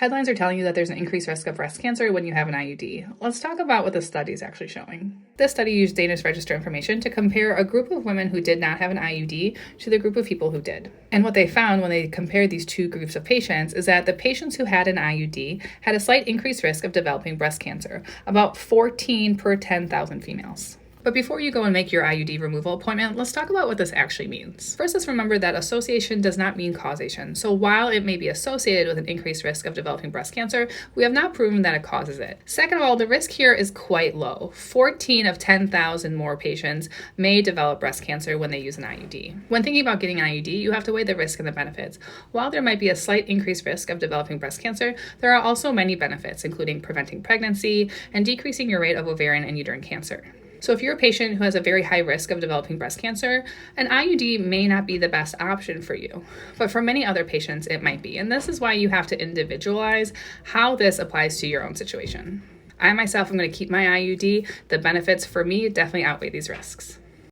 Headlines are telling you that there's an increased risk of breast cancer when you have an IUD. Let's talk about what the study is actually showing. This study used Danish register information to compare a group of women who did not have an IUD to the group of people who did. And what they found when they compared these two groups of patients is that the patients who had an IUD had a slight increased risk of developing breast cancer, about 14 per 10,000 females. But before you go and make your IUD removal appointment, let's talk about what this actually means. First, let's remember that association does not mean causation. So while it may be associated with an increased risk of developing breast cancer, we have not proven that it causes it. Second of all, the risk here is quite low. 14 of 10,000 more patients may develop breast cancer when they use an IUD. When thinking about getting an IUD, you have to weigh the risk and the benefits. While there might be a slight increased risk of developing breast cancer, there are also many benefits, including preventing pregnancy and decreasing your rate of ovarian and uterine cancer. So if you're a patient who has a very high risk of developing breast cancer, an IUD may not be the best option for you. But for many other patients, it might be. And this is why you have to individualize how this applies to your own situation. I myself am going to keep my IUD. The benefits for me definitely outweigh these risks.